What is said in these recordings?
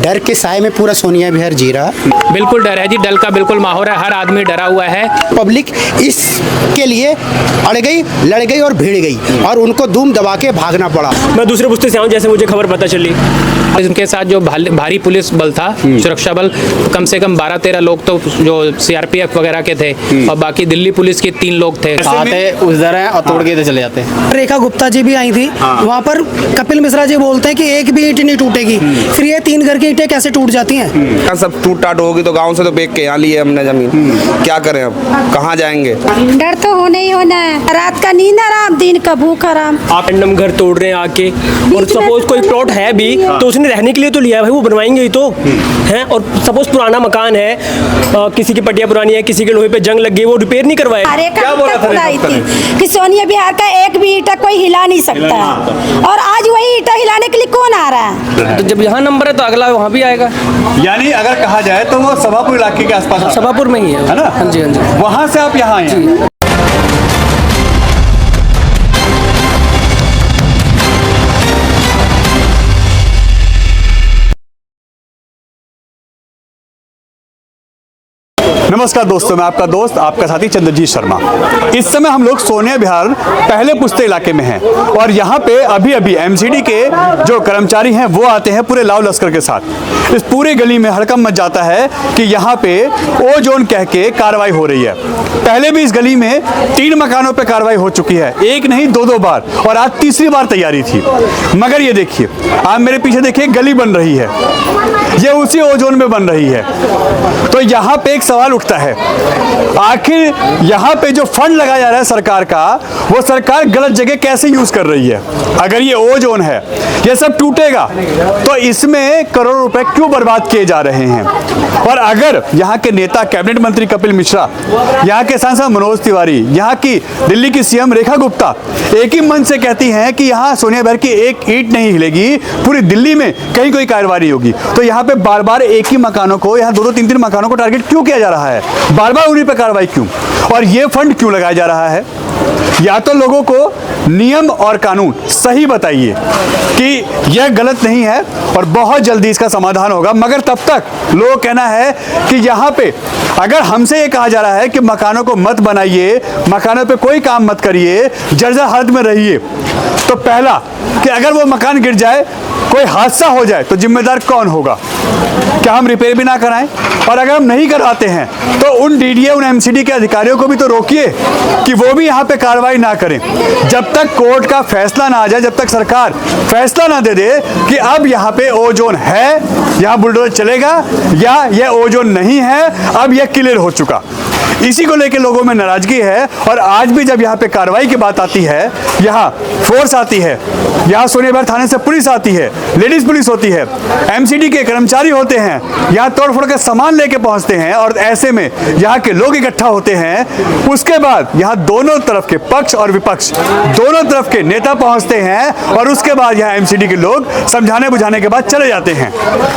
डर के साए में पूरा सोनिया विहार जी रहा। बिल्कुल डर है जी, डर का बिल्कुल माहौल है, हर आदमी डरा हुआ है। पब्लिक इसके लिए अड़ गई, लड़ गई और भिड़ गई और उनको धूम दबा के भागना पड़ा। मैं दूसरे पुस्ते से आऊँ, जैसे मुझे खबर पता चली। इनके साथ जो भारी पुलिस बल था, सुरक्षा बल, कम से कम 12-13 लोग तो जो सीआरपीएफ वगैरह के थे और बाकी दिल्ली पुलिस के 3 लोग थे। आते उधर हैं और तोड़ के इधर चले जाते हैं। रेखा गुप्ता जी भी आई थी, वहाँ पर कपिल मिश्रा जी बोलते हैं कि एक भी ईंट नहीं टूटेगी, फिर ये 3 घर की ईंटें कैसे टूट जाती हैं? सब टूट टाट होगी तो गांव से तो बेच के यहाँ लिए हमने जमीन, क्या करें अब, कहाँ जाएंगे? डर तो होना ही होना है, रात का नींद आराम, दिन का भूख आराम। आप रैंडम घर तोड़ रहे हैं आके, और सपोज कोई प्लॉट है भी तो उसने रहने के लिए तो लिया है भाई, वो बनवाएंगे ही तो हैं। और सपोज पुराना मकान है, किसी की पटिया पुरानी है, किसी के लोहे पे जंग लग गई, वो रिपेयर नहीं करवाए। क्या बोला था कि सोनिया विहार का एक भी ईंटा कोई हिला नहीं सकता है, और आज वही ईंटा हिलाने के लिए कौन आ रहा है? तो जब यहाँ नंबर है तो अगला वहाँ भी आएगा। यानी अगर कहा जाए तो वो सभापुर इलाके के आसपास, सभापुर में ही है ना? हाँ जी, हाँ जी। वहाँ से आप यहाँ आए। नमस्कार दोस्तों, मैं आपका दोस्त, आपका साथी चंद्रजीत शर्मा। इस समय हम लोग सोनिया विहार पहले पुस्ते इलाके में हैं और यहाँ पे अभी अभी एमसीडी के जो कर्मचारी हैं वो आते हैं पूरे लाव लश्कर के साथ। इस पूरी गली में हड़कंप मच जाता है कि यहाँ पे ओ जोन कह के कार्रवाई हो रही है। पहले भी इस गली में 3 मकानों पे कार्रवाई हो चुकी है, एक नहीं 2-2 बार, और आज तीसरी बार तैयारी थी। मगर ये देखिए, आप मेरे पीछे देखिए, गली बन रही है, ये उसी ओ जोन में बन रही है। तो यहाँ पे एक सवाल उठता है, आखिर यहाँ पे जो फंड लगाया जा रहा है सरकार का, वो सरकार गलत जगह कैसे यूज कर रही है? अगर ये ओ जोन है, ये सब टूटेगा तो इसमें करोड़ों रुपए क्यों बर्बाद किए जा रहे हैं? और अगर यहाँ के नेता कैबिनेट मंत्री कपिल मिश्रा, यहाँ के सांसद मनोज तिवारी, यहाँ की दिल्ली की सीएम रेखा गुप्ता एक ही मन से कहती हैं कि यहाँ सोनिया विहार की एक ईंट नहीं हिलेगी, पूरी दिल्ली में कहीं कोई कार्रवाई होगी, तो यहाँ पे बार बार एक ही मकानों को, यहाँ 2-3 मकानों को टारगेट क्यों किया जा रहा है? बार बार उन्हीं पर कार्रवाई क्यों? और ये फंड क्यों लगाया जा रहा है? या तो लोगों को नियम और कानून सही बताइए कि यह गलत नहीं है और बहुत जल्दी इसका समाधान होगा, मगर तब तक लोगों का कहना है कि यहाँ पे अगर हमसे ये कहा जा रहा है कि मकानों को मत बनाइए, मकानों पे कोई काम मत करिए, जर्जर हालत में रहिए, तो पहला कि अगर वो मकान गिर जाए, कोई हादसा हो जाए, तो जिम्मेदार कौन होगा? क्या हम रिपेयर भी ना कराएं? और अगर हम नहीं कराते हैं तो उन डीडीए, उन एमसीडी के अधिकारियों को भी तो रोकिए कि वो भी यहाँ पे कार्रवाई ना करें। जब तक कोर्ट का फैसला ना आ जाए, जब तक सरकार फैसला ना दे दे कि अब यहाँ पे ओ जोन है, यहाँ बुलडोजर चलेगा, या यह ओ जोन नहीं है, अब यह क्लियर हो चुका, इसी को लेकर लोगों में नाराजगी है। और आज भी जब यहाँ पे कार्रवाई की बात आती है, यहाँ फोर्स आती है, यहाँ सोनिया विहार थाने से पुलिस आती है, लेडीज पुलिस होती है, एमसीडी के कर्मचारी होते हैं, यहाँ तोड़फोड़ के सामान लेके पहुंचते हैं, और ऐसे में यहाँ के लोग इकट्ठा होते हैं। उसके बाद यहाँ दोनों तरफ के पक्ष और विपक्ष, दोनों तरफ के नेता पहुंचते हैं, और उसके बाद यहाँ एमसीडी के लोग समझाने बुझाने के बाद चले जाते हैं।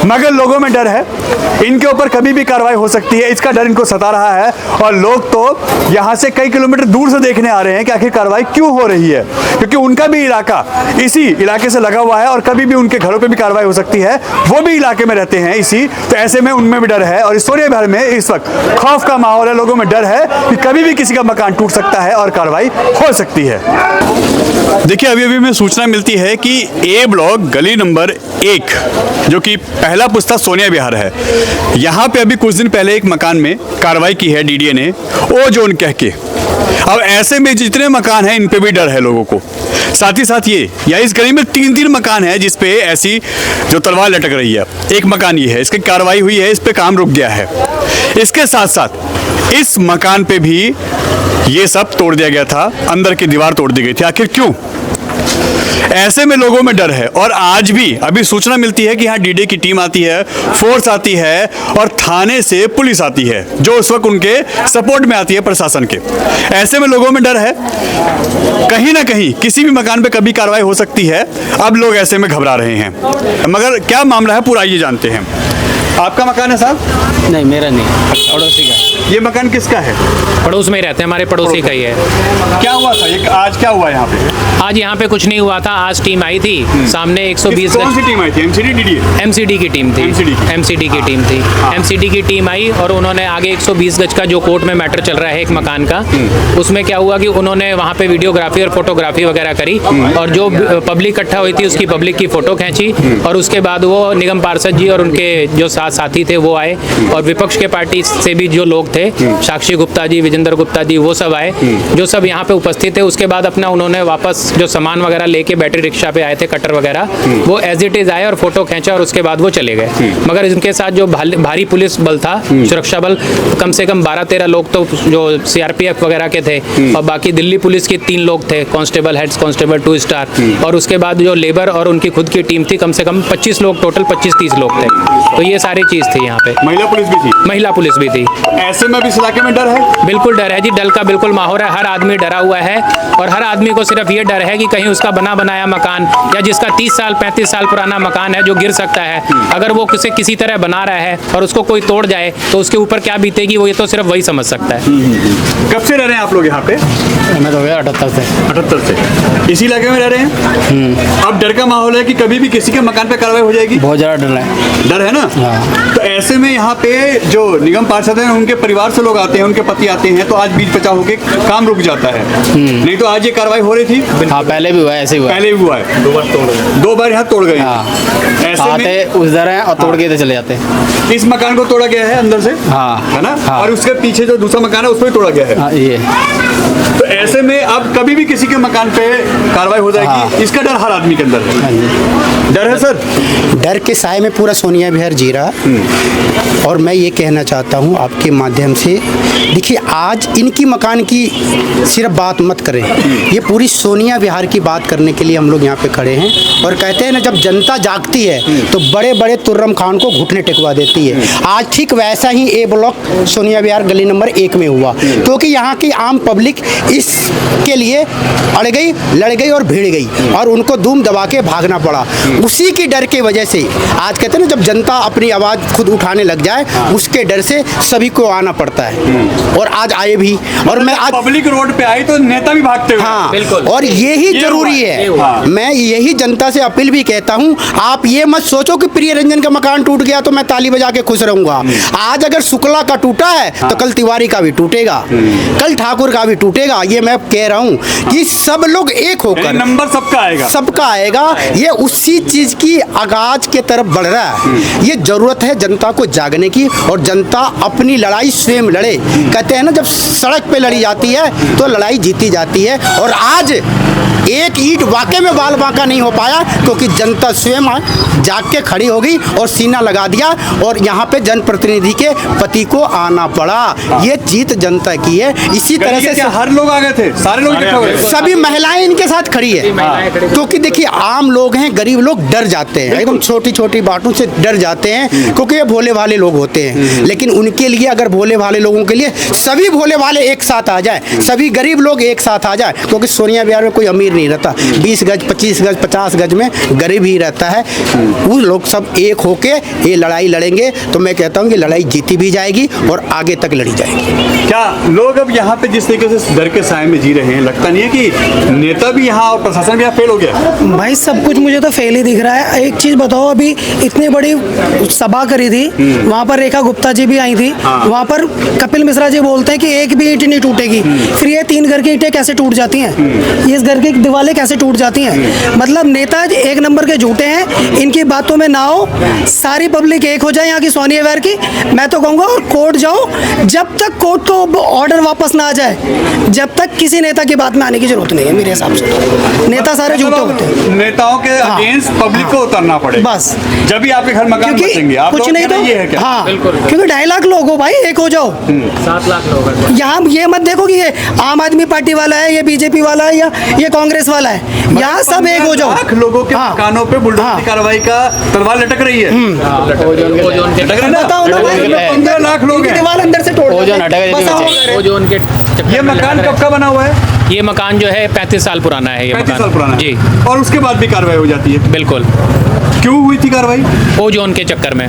मगर लोगों में डर है, इनके ऊपर कभी भी कार्रवाई हो सकती है, इसका डर इनको सता रहा है। और लोग तो यहाँ से कई किलोमीटर दूर से देखने आ रहे हैं कि आखिर कार्रवाई क्यों हो रही है, क्योंकि उनका भी इलाका इसी इलाके से लगा हुआ है और कभी भी उनके घरों पे भी कार्रवाई हो सकती है, वो भी इलाके में रहते हैं इसी, तो ऐसे में उनमें भी डर है। और इस सोनिया विहार में इस वक्त खौफ का माहौल है, लोगों में डर है कि कभी भी किसी का मकान टूट सकता है और कार्रवाई हो सकती है। देखिए, अभी अभी हमें सूचना मिलती है कि ए ब्लॉक गली नंबर 1, जो कि पहला पुस्ता सोनिया विहार है, यहाँ पे अभी कुछ दिन पहले एक मकान में कार्रवाई की है डीडीए ने, ओ जोन कह के। अब ऐसे में जितने मकान हैं, इन पे भी डर है लोगों को। साथ ही साथ ये, या इस गली में 3 मकान है जिसपे ऐसी जो तलवार लटक रही है। एक मकान ये है, इसकी कार्रवाई हुई है, इस पे काम रुक गया है। इसके साथ साथ इस मकान पे भी ये सब तोड़ दिया गया था, अंदर की दीवार तोड़ दी गई थी। आखिर क्यों? ऐसे में लोगों में डर है। और आज भी अभी सूचना मिलती है कि यहाँ डीडीए की टीम आती है, फोर्स आती है, और थाने से पुलिस आती है, जो उस वक्त उनके सपोर्ट में आती है प्रशासन के। ऐसे में लोगों में डर है, कहीं ना कहीं किसी भी मकान पे कभी कार्रवाई हो सकती है। अब लोग ऐसे में घबरा रहे हैं। मगर क्या मामला है पूरा, ये जानते हैं। आपका मकान है साहब? नहीं मेरा नहीं, पड़ोसी का। ये मकान किसका है? पड़ोस में ही रहते हैं, हमारे पड़ोसी का ही है। क्या हुआ था ये, आज क्या हुआ यहाँ पे? आज यहाँ पे कुछ नहीं हुआ था। आज टीम आई थी सामने 120 कौन सी गज टीम आई थी? MCD DD? एमसीडी की टीम थी। एमसीडी की टीम थी। एमसीडी की टीम आई और उन्होंने आगे 120 गज का जो कोर्ट में मैटर चल रहा है एक मकान का, उसमें क्या हुआ कि उन्होंने वहाँ पे वीडियोग्राफी और फोटोग्राफी वगैरह करी और जो पब्लिक इकट्ठा हुई थी उसकी पब्लिक की फोटो खींची और उसके बाद वो निगम पार्षद जी और उनके जो साथी थे वो आए और विपक्ष के पार्टी से भी जो लोग थे, साक्षी गुप्ता जी, विजेंद्र गुप्ता जी, वो सब आए जो सब यहाँ पे उपस्थित थे। उसके बाद अपना उन्होंने वापस जो सामान वगैरह लेके बैटरी रिक्शा पे आए थे, कटर वगैरह, वो एज इट इज आए और फोटो खींचा और उसके बाद वो चले गए। मगर इनके साथ जो भारी पुलिस बल था, सुरक्षा बल, कम से कम 12-13 लोग तो जो सीआरपीएफ वगैरह के थे और बाकी दिल्ली पुलिस के 3 लोग थे, कांस्टेबल, हेड कांस्टेबल 2 स्टार, और उसके बाद जो लेबर और उनकी खुद की टीम थी, कम से कम 25 लोग, टोटल 25-30 लोग थे। तो ये सारी चीज थी यहाँ पे। महिला पुलिस भी थी? महिला पुलिस भी थी। ऐसे में भी इस इलाके में डर है? बिल्कुल डर है जी, डर का बिल्कुल माहौल है। हर आदमी डरा हुआ है और हर आदमी को सिर्फ ये डर है कि कहीं उसका बना बनाया मकान या जिसका 30 साल 35 साल पुराना मकान है जो गिर सकता है, अगर वो किसी तरह बना रहा है और उसको कोई तोड़ जाए तो उसके ऊपर क्या बीतेगी, वो ये तो सिर्फ वही समझ सकता है। कब से रह रहे हैं आप लोग यहाँ पे? मैं तो गया 78 से। 78 से इसी इलाके में रह रहे हैं? अब डर का माहौल है कि कभी भी किसी के मकान पे कार्रवाई हो जाएगी? बहुत ज़्यादा डर है। डर है ना? तो ऐसे में यहाँ पे जो निगम पार्षद हैं उनके परिवार से लोग आते हैं, उनके पति आते हैं, तो आज बीच बचा होके काम रुक जाता है। नहीं तो आज ये कार्रवाई हो रही थी। हाँ पहले भी हुआ है, ऐसे ही हुआ है। पहले भी हुआ है, 2 बार यहाँ तोड़ गए। ऐसे आते में उधर हैं और तोड़ के इधर चले जाते हैं। इस मकान को तोड़ा गया है अंदर से, हाँ है ना? हाँ। और उसके पीछे जो दूसरा मकान है उसमें भी तोड़ा गया है। हाँ ये तो ऐसे में अब कभी भी किसी के मकान पे कार्रवाई हो जाएगी, हाँ। इसका डर हर आदमी के अंदर है। डर है सर? डर के साए में पूरा सोनिया विहार जी रहा। और मैं ये कहना चाहता हूँ आपके माध्यम से, देखिए आज इनकी मकान की सिर्फ बात मत करें, ये पूरी सोनिया विहार की बात करने के लिए हम लोग यहाँ पे खड़े हैं। और कहते हैं ना, जब जनता जागती है तो बड़े बड़े तुर्रम खान को घुटने टेकवा देती है। आज ठीक वैसा ही ए ब्लॉक सोनिया विहार गली नंबर 1 में हुआ, क्योंकि यहाँ की आम पब्लिक इसके लिए अड़ गई, लड़ गई और भिड़ गई और उनको धूम दबा के भागना पड़ा। उसी की डर के वजह से आज कहते हैं ना, जब जनता अपनी आवाज़ खुद उठाने लग जाए, उसके डर से सभी को आना पड़ता है। और आज आए भी, और मैं आज पब्लिक रोड पे आई तो नेता भी भागते हुए। हाँ बिल्कुल। और यही जरूरी है। हाँ। मैं यही जनता से अपील भी कहता हूँ, आप ये मत सोचो कि प्रिय रंजन का मकान टूट गया तो मैं ताली बजा के खुश रहूंगा। आज अगर शुक्ला का टूटा है तो कल तिवारी का भी टूटेगा, कल ठाकुर का भी टूटेगा। ये मैं कह रहा हूँ कि सब लोग एक होकर, नंबर सबका आएगा। ये उसी चीज की आगाज के तरफ बढ़ रहा है। ये जरूरत है जनता को जागने की, और जनता अपनी लड़ाई स्वयं लड़े। कहते हैं ना, जब सड़क पे लड़ी जाती है तो लड़ाई जीती जाती है। और आज एक ईंट वाकई में बाल बांका नहीं हो पाया, क्योंकि जनता स्वयं जाग के खड़ी हो गई और सीना लगा दिया, और यहाँ पे जनप्रतिनिधि के पति को आना पड़ा। ये जीत जनता की है। इसी तरह से हर लोग आ गए थे, सारे लोग इकट्ठे हो गए। सभी महिलाएं इनके साथ खड़ी है, क्योंकि देखिए आम लोग हैं, गरीब लोग डर जाते हैं, एकदम छोटी छोटी बातों से डर जाते हैं, क्योंकि ये भोले भाले लोग होते हैं। लेकिन उनके लिए, अगर भोले भाले लोगों के लिए सभी भोले भाले एक साथ आ जाए, सभी गरीब लोग एक साथ आ जाए, क्योंकि सोनिया विहार में कोई अमीर नहीं रहता, 20 गज 25 गज 50 गज में गरीब ही रहता है। वो लोग सब एक होके ये लड़ाई लड़ेंगे तो मैं कहता हूँ कि लड़ाई जीती भी जाएगी और आगे तक लड़ी जाएगी। क्या लोग अब यहाँ पे जिस तरीके से डर के साए में जी रहे हैं, लगता नहीं है कि नेता भी यहाँ और प्रशासन भी यहाँ फेल हो गया? भाई सब कुछ मुझे तो फेल ही दिख रहा है। एक चीज बताओ, अभी इतनी बड़ी सभा करी थी, वहाँ पर रेखा गुप्ता जी भी आई थी, वहाँ पर कपिल मिश्रा जी बोलते हैं कि एक भी ईंट नहीं टूटेगी। फिर ये 3 घर की ईंटें कैसे टूट जाती हैं, ये इस घर की दीवारें कैसे टूट जाती हैं? मतलब नेता एक नंबर के झूठे हैं, इनकी बातों में ना हो। सारी पब्लिक एक हो जाए यहाँ की सोनिया विहार की, मैं तो कहूँगा। और कोर्ट जाओ, जब तक कोर्ट को ऑर्डर वापस ना आ जाए, जब तक किसी नेता की बात में आने की जरूरत नहीं है मेरे हिसाब से। तो नेता सारे झूठे होते हैं। नेताओं के अगेंस्ट पब्लिक को उतरना पड़ेगा बस, जब भी आपके घर मकान बचेंगे। आप कुछ नहीं तो ये है क्या? हाँ, क्योंकि 2.5 लाख लोग हो भाई, एक हो जाओ। 7 लाख लोग यहाँ ये मत देखो कि ये आम आदमी पार्टी वाला है, ये बीजेपी वाला है, या ये कांग्रेस वाला है। यहाँ सब एक हो जाओ। लाख लोगों के मकानों पे बुलडोजर की कार्रवाई का तलवार लटक रही है। बताओ ना भाई, 15 लाख लोग हैं। दीवार अंदर से तोड़ ओजोन हटेगा। ओजोन के ये मकान कब का बना हुआ है? ये मकान जो है 35 साल पुराना है। ये 35 मकान साल पुराना है। जी, और उसके बाद भी कार्रवाई हो जाती है। बिल्कुल। क्यों हुई थी कार्रवाई? ओजोन के चक्कर में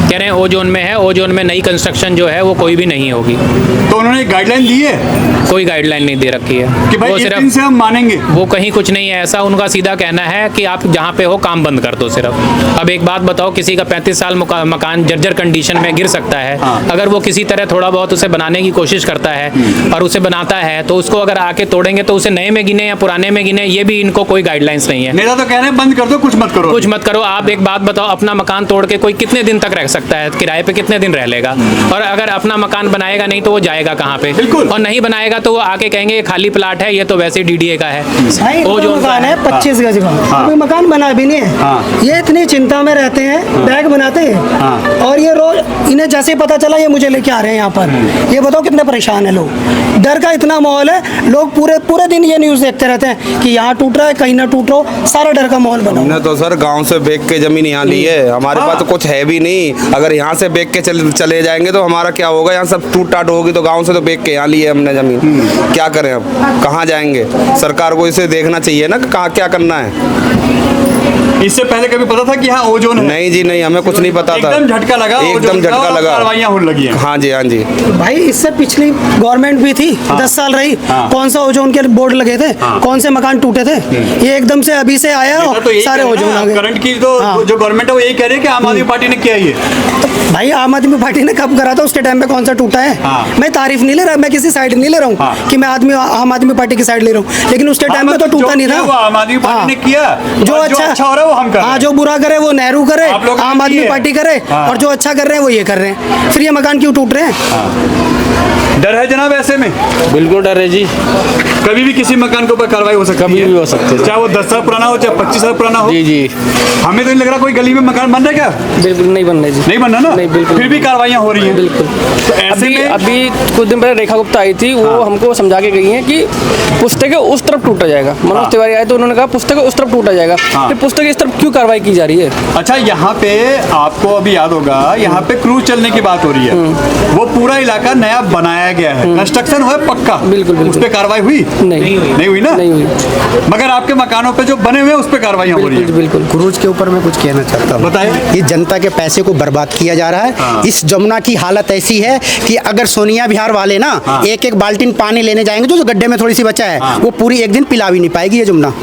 कह रहे हैं, ओजोन में है, ओजोन में नई कंस्ट्रक्शन जो है वो कोई भी नहीं होगी। तो उन्होंने गाइडलाइन दी है कोई गाइडलाइन नहीं दे रखी है कि भाई वो इस दिन से हम मानेंगे। वो कहीं कुछ नहीं है ऐसा। उनका सीधा कहना है कि आप जहाँ पे हो काम बंद कर दो सिर्फ। अब एक बात बताओ, किसी का 35 साल मकान जर्जर कंडीशन में गिर सकता है। अगर वो किसी तरह थोड़ा बहुत उसे बनाने की कोशिश करता है और उसे बनाता है, तो उसको अगर आके तोड़ेंगे तो उसे नए में गिने या पुराने में गिने, ये भी इनको कोई गाइडलाइंस नहीं है। नेता तो कह रहे हैं बंद कर दो, कुछ मत करो। कुछ मत करो। आप एक बात बताओ, अपना मकान तोड़ के कोई कितने दिन तक रह सकता है? किराए पे कितने दिन रह लेगा? और अगर अपना मकान बनाएगा नहीं तो वो जाएगा कहाँ पे? बिल्कुल। और नहीं बनाएगा तो वो आके कहेंगे ये खाली प्लाट है, ये तो वैसे डीडीए का है। भाई वो जो मकान है 25 गज का, कोई मकान बना भी नहीं है। ये इतनी चिंता में रहते हैं, बैग बनाते हैं और ये रोज इन्हें जैसे पता चला ये मुझे लेके आ रहे हैं यहाँ पर। ये बताओ कितने परेशान है लोग। डर का इतना माहौल है, लोग पूरे पूरे दिन ये न्यूज़ देखते रहते हैं कि यहाँ टूट रहा है, कहीं ना टूट रहा हो। सारा डर का माहौल बना। हमने तो सर गांव से बेच के जमीन यहाँ ली है। हमारे पास तो कुछ है भी नहीं। अगर यहाँ से बेच के चले जाएंगे तो हमारा क्या होगा? यहाँ सब टूट टाट होगी। तो गांव से तो बेच के यहाँ ली है हमने जमीन। क्या करें अब? कहाँ जाएंगे? सरकार को इसे देखना चाहिए ना कि कहाँ क्या करना है। इससे पहले कभी पता था कि यहाँ ओजोन है? नहीं जी नहीं, हमें कुछ नहीं पता था। एकदम झटका लगा, एकदम ओजोन का झटका और लगा। कार्रवाइयाँ होने लगी हैं। हाँ जी, हाँ जी। भाई इससे पिछली गवर्नमेंट भी थी, 10 साल रही। कौन सा ओजोन के बोर्ड लगे थे? कौन से मकान टूटे थे? ये एकदम से अभी से आया नेता तो और यही सारे कह रहे ओजोन हैं आ ना, गए। करंट की तो जो गवर्नमेंट है वो यही कह रही है कि आम आदमी पार्टी ने किया ये। तो भाई आम आदमी पार्टी ने कब करा था? उसके टाइम पे कौन सा टूटा है? मैं तारीफ नहीं ले रहा, मैं किसी साइड नहीं ले रहा हूँ कि मैं आम आदमी पार्टी की साइड ले रहा हूँ, लेकिन उसके टाइम पे तो टूटा नहीं था। आम आदमी पार्टी ने किया, जो अच्छा हो रहा है वो हम कर रहे हैं। हाँ, जो बुरा करे वो नेहरू करे, आप लोगों ने आम आदमी किया। पार्टी करे, और जो अच्छा कर रहे हैं वो ये कर रहे हैं। फिर ये मकान क्यों टूट रहे हैं? डर है जनाब ऐसे में? बिल्कुल डर है जी। कभी भी किसी मकान के ऊपर कार्रवाई हो सकती है। कभी भी हो सकती है। चाहे वो 10 साल पुराना हो, चाहे 25 साल पुराना हो। जी जी। हमें तो नहीं लग रहा कोई गली में मकान बन रहा है क्या? बिल्कुल नहीं बन रहा जी। नहीं बन रहा ना? नहीं, बिल्कुल। फिर भी कार्रवाइयाँ हो रही हैं। बिल्कुल। तो ऐसे अभी में अभी कुछ दिन पहले रेखा गुप्ता आई थी, वो हमको समझा के गई हैं कि पुस्तकें उस तरफ टूटा जाएगा। मनोज तिवारी आए तो उन्होंने कहा पुस्तकें उस तरफ टूटा जाएगा। फिर पुस्तकें इस तरफ क्यों कार्रवाई की जा रही है? अच्छा, यहाँ पे आपको अभी याद होगा, यहाँ पे क्रूज चलने की बात हो रही है। वो पूरा इलाका नया बनाया गया है, कंस्ट्रक्शन हुआ है पक्का। बिल्कुल, बिल्कुल। उस पे कार्रवाई हुई? नहीं हुई ना? नहीं हुई। मगर आपके मकानों पे जो बने हुए हैं उस पे कार्रवाइयाँ हो रही बिल्कुल है। बिल्कुल। क्रूज के ऊपर मैं कुछ कहना चाहता हूँ। बताएं। ये जनता के पैसे को बर्बाद किया जा रहा है। इस जमुना की हालत ऐसी है कि अगर सोनिया विहार वाले ना एक एक बाल्टीन पानी लेने जाएंगे जो गड्ढे में थोड़ी सी बचा है, वो पूरी एक दिन पिला भी नहीं पाएगी ये जमुना।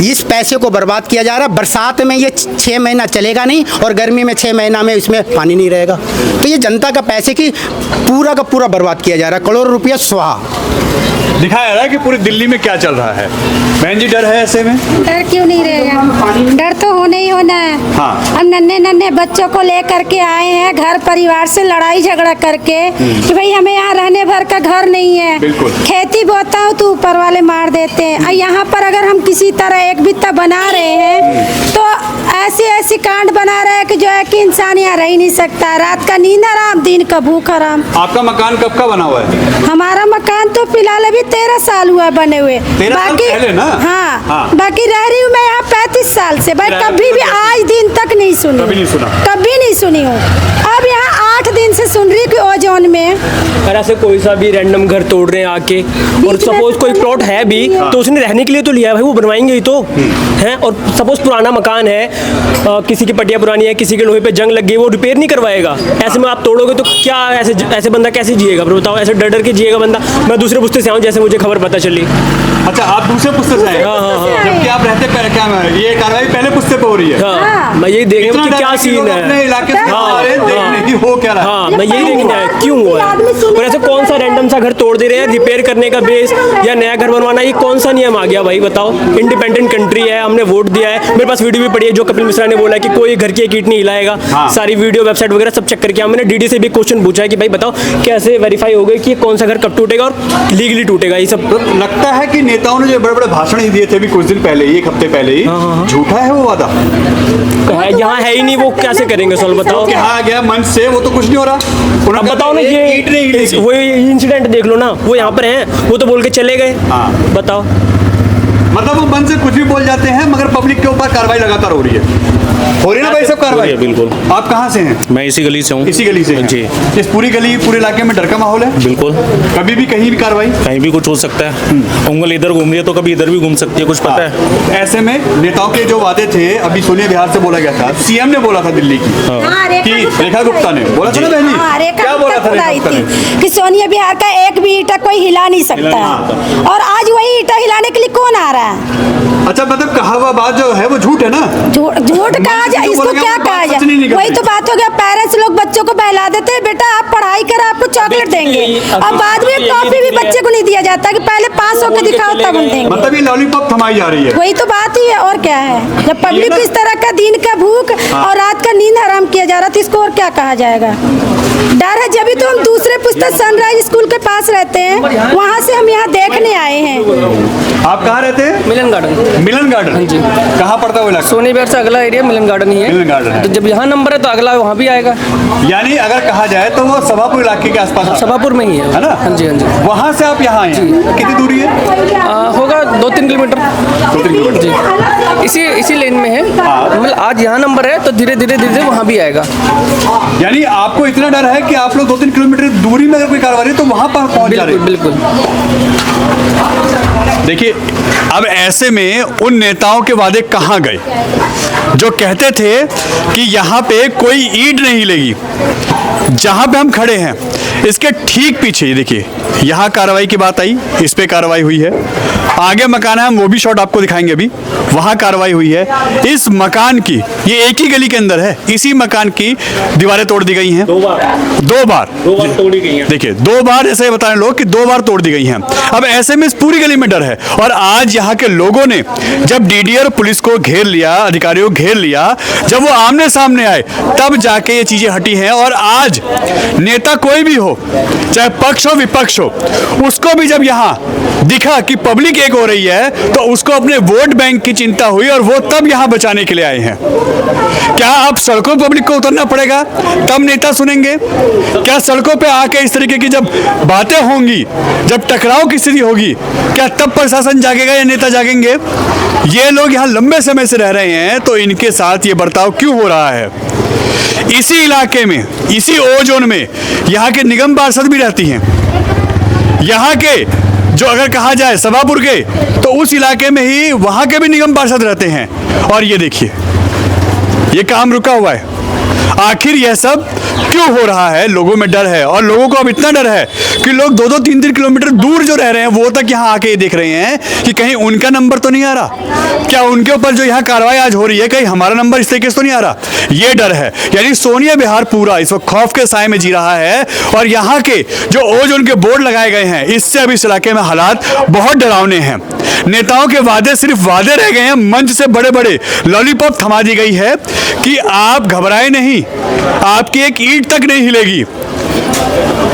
इस पैसे को बर्बाद किया जा रहा है। बरसात में ये 6 महीना चलेगा नहीं और गर्मी में 6 महीना में इसमें पानी नहीं रहेगा। तो ये जनता का पैसे की पूरा का पूरा बर्बाद किया जा रहा है। करोड़ों रुपया स्वाहा। दिखाया जा रहा है कि पूरी दिल्ली में क्या चल रहा है। बहन जी, डर है ऐसे में? डर क्यों नहीं रहेगा? डर तो होना ही होना है। हम नन्हे नन्हे बच्चों को लेकर के आए हैं घर परिवार से लड़ाई झगड़ा करके कि भाई हमें यहाँ रहने भर का घर नहीं है। बिल्कुल। खेती बोता हूँ तो ऊपर वाले मार देते हैं। और यहाँ पर अगर हम किसी तरह एक बित्ता बना रहे हैं तो ऐसी कांड बना रहे हैं कि जो है कि इंसान यहाँ रह ही नहीं सकता। रात का नींद हराम, दिन का भूख हराम। आपका मकान कब का बना हुआ है? हमारा मकान तो फिलहाल अभी 13 साल हुआ है बने हुए। 13 साल पहले ना? हाँ, बाकी रह रही हूँ मैं यहाँ 35 साल से। भाई कभी भी आज दिन तक नहीं सुनी। कभी नहीं सुना? कभी नहीं सुनी हूँ। अब यहाँ 8 दिन से सुन रही कि ओजोन में अगर ऐसे कोई सा भी रैंडम घर तोड़ रहे हैं आके, और सपोज कोई प्लॉट है भी तो उसने रहने के लिए तो लिया है भाई, वो बनवाएंगे ही तो हैं। और सपोज पुराना मकान है, किसी की पटिया पुरानी है, किसी के लोहे पे जंग लग गई, वो रिपेयर नहीं करवाएगा। ऐसे में आप तोड़ोगे तो क्या ऐसे बंदा कैसे जिएगा? बताओ, ऐसे डर डर के जिएगा बंदा। मैं दूसरे पुस्ते से आऊँ, जैसे मुझे खबर पता चली। अच्छा, आप दूसरे पुस्ते से आए? हाँ। जबकि आप रहते क्या ये कार्रवाई पहले पुस्ते पे हो रही है। हाँ, मैं यही देखने इतना में डर क्या है कि सीन लोग है। अपने इलाके से आ रहे हैं देखने की हो क्या रहा है। हाँ, मैं यही देखने आया क्यों हुआ है। और ऐसे कौन सा रैंडम सा घर तोड़ दे रहे हैं रिपेयर करने का बेस या नया घर बनवाना, ये कौन सा नियम आ गया भाई? बताओ, इंडिपेंडेंट कंट्री है, हमने वोट दिया है। मेरे पास वीडियो भी पड़ी है जो कपिल मिश्रा ने बोला कि कोई घर की एक ईंट नहीं हिलाएगा। सारी वीडियो वेबसाइट वगैरह सब चेक करके मैंने डीडी से भी क्वेश्चन पूछा है कि भाई बताओ कैसे वेरीफाई हो गए कि कौन सा घर कब टूटेगा और लीगली टूटेगा। ये सब तो लगता है कि नेताओं ने जो बड़े बड़े भाषण ही दिए थे अभी कुछ दिन पहले, एक हफ्ते पहले ही, झूठा है वो वादा? यहाँ है ही नहीं, वो कैसे करेंगे सॉल्व? बताओ। कहा गया मंच से, वो तो कुछ नहीं हो रहा। अब बताओ ना, ये वो इंसिडेंट देख लो ना, वो यहाँ पर हैं, वो तो बोल के चले गए। बताओ। मतलब वो मन से कुछ भी बोल जाते हैं मगर पब्लिक के ऊपर कार्रवाई लगातार हो रही है ना भाई सब कार्रवाई? बिल्कुल। आप कहाँ से हैं? मैं इसी गली से हूँ। इसी गली से हैं? जी। इस पूरी गली पूरे इलाके में डर का माहौल है? बिल्कुल। कभी भी कहीं भी कार्रवाई? कहीं भी कुछ हो सकता है। उंगल इधर घूम रही है तो कभी इधर भी घूम सकती है, कुछ पता है। ऐसे में नेताओं के जो वादे थे, अभी सोनिया बिहार से बोला गया था, सीएम ने बोला था दिल्ली की कि रेखा गुप्ता ने बोला था ना बहनी, क्या बोला था रेखा गुप्ता ने? कि सोनिया बिहार का एक भी ईंटा कोई हिला नहीं सकता है, और आज वही ईंटा हिलाने के लिए कौन आ रहा है? अच्छा, मतलब कहा हुआ बात जो है वो झूठ है ना? झूठ कहा जाए, इसको क्या कहा जाए? वही तो बात हो गया, पेरेंट्स लोग बच्चों को बहला देते हैं, बेटा आप पढ़ाई कर आपको चॉकलेट देंगे, और बाद में कॉफी भी बच्चे को नहीं दिया जाता कि पहले पास होकर दिखाओ तब हम देंगे। मतलब ये लॉलीपॉप थमाई जा रही है। वही तो बात ही है, और क्या है? जब पब्लिक को इस तरह का दिन का भूख और रात का नींद हराम किया जा रहा है तो इसको और क्या कहा जाएगा? डर है, जब भी तो हम दूसरे पुस्तक सनराइज स्कूल के पास रहते हैं, वहाँ से हम यहाँ देखने आए हैं। आप कहाँ रहते हैं? मिलन गार्डन। मिलन गार्डन जी। कहाँ पड़ता है वो इलाका? सोनी बिहार से अगला एरिया मिलन गार्डन ही है। मिलन गार्डन है। तो जब यहाँ नंबर है तो अगला वहाँ भी आएगा। यानी अगर कहा जाए तो वो सभापुर इलाके के आसपास आता है। सभापुर में ही है ना? हाँ जी, हाँ जी। वहाँ से आप यहाँ आए हैं, कितनी दूरी है? होगा 2-3 किलोमीटर। 2-3 किलोमीटर जी। इसी लेन में है। मतलब आज यहाँ नंबर है तो धीरे धीरे वहाँ भी आएगा। यानी आपको इतना डर है कि आप लोग 2-3 किलोमीटर दूरी में अगर कोई कार्रवाई है तो वहाँ पर पहुँच जा रहे हैं? बिल्कुल। देखिए, अब ऐसे में उन नेताओं के वादे कहाँ गए जो कहते थे कि यहाँ पे कोई ईंट नहीं लेगी? जहाँ पे हम खड़े हैं इसके ठीक पीछे ये देखिए, यहाँ कार्रवाई की बात आई, इस पे कार्रवाई हुई है। आगे मकान है, हम वो भी शॉट आपको दिखाएंगे अभी, वहाँ कार्रवाई हुई है। इस मकान की, ये एक ही गली के अंदर है, इसी मकान की दीवारें तोड़ दी गई हैं। दो बार तोड़ी गई हैं। देखिए, 2 बार ऐसे बता रहे लोग कि 2 बार तोड़ दी गई हैं। अब ऐसे में इस पूरी गली में डर है, और आज यहाँ के लोगों ने जब डीडीआर पुलिस को घेर लिया, अधिकारियों को घेर लिया, जब वो आमने सामने आए तब जाके ये चीजें हटी हैं। और आज नेता कोई भी हो, चाहे पक्ष हो विपक्ष हो, उसको भी जब यहाँ दिखा कि पब्लिक एक हो रही है तो उसको अपने वोट बैंक की चिंता हुई, और वो तब यहाँ बचाने के लिए आए हैं। क्या अब सड़कों पर पब्लिक को उतरना पड़ेगा तब नेता सुनेंगे? क्या सड़कों पे आके इस तरीके की जब बातें होंगी, जब टकराव की स्थिति होगी, क्या तब प्रशासन जागेगा या नेता जागेंगे? ये लोग यहाँ लंबे समय से रह रहे हैं तो इनके साथ ये बर्ताव क्यों हो रहा है? इसी इलाके में, इसी ओ जोन में यहाँ के निगम पार्षद भी रहती हैं। यहाँ के जो अगर कहा जाए सभापुर के, तो उस इलाके में ही वहाँ के भी निगम पार्षद रहते हैं। और ये देखिए, ये काम रुका हुआ है। आखिर यह सब क्यों हो रहा है? लोगों में डर है, और लोगों को अब इतना डर है कि लोग 2-2, 3-3 किलोमीटर दूर जो रह रहे हैं वो तक यहाँ आके ये देख रहे हैं कि कहीं उनका नंबर तो नहीं आ रहा, क्या उनके ऊपर जो यहाँ कार्रवाई आज हो रही है कहीं हमारा नंबर इस तरीके से तो नहीं आ रहा। ये डर है। यानी सोनिया बिहार पूरा इस वक्त खौफ के साए में जी रहा है, और यहाँ के जो ओज उनके बोर्ड लगाए गए हैं, इससे अब इस इलाके में हालात बहुत डरावने हैं। नेताओं के वादे सिर्फ वादे रह गए हैं, मंच से बड़े बड़े लॉलीपॉप थमा दी गई है कि आप घबराए नहीं, आपकी एक ईंट तक नहीं हिलेगी।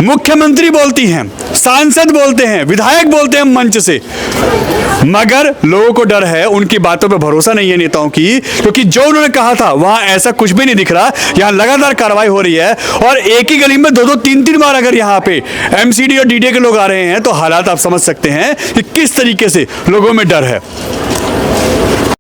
मुख्यमंत्री बोलती हैं, सांसद बोलते हैं, विधायक बोलते हैं मंच से, मगर लोगों को डर है, उनकी बातों पे भरोसा नहीं है नेताओं की, क्योंकि जो उन्होंने कहा था वहां ऐसा कुछ भी नहीं दिख रहा। यहाँ लगातार कार्रवाई हो रही है, और एक ही गली में 2-2, 3-3 बार अगर यहाँ पे एमसीडी और डीडीए के लोग आ रहे हैं तो हालात आप समझ सकते हैं कि किस तरीके से लोगों में डर है।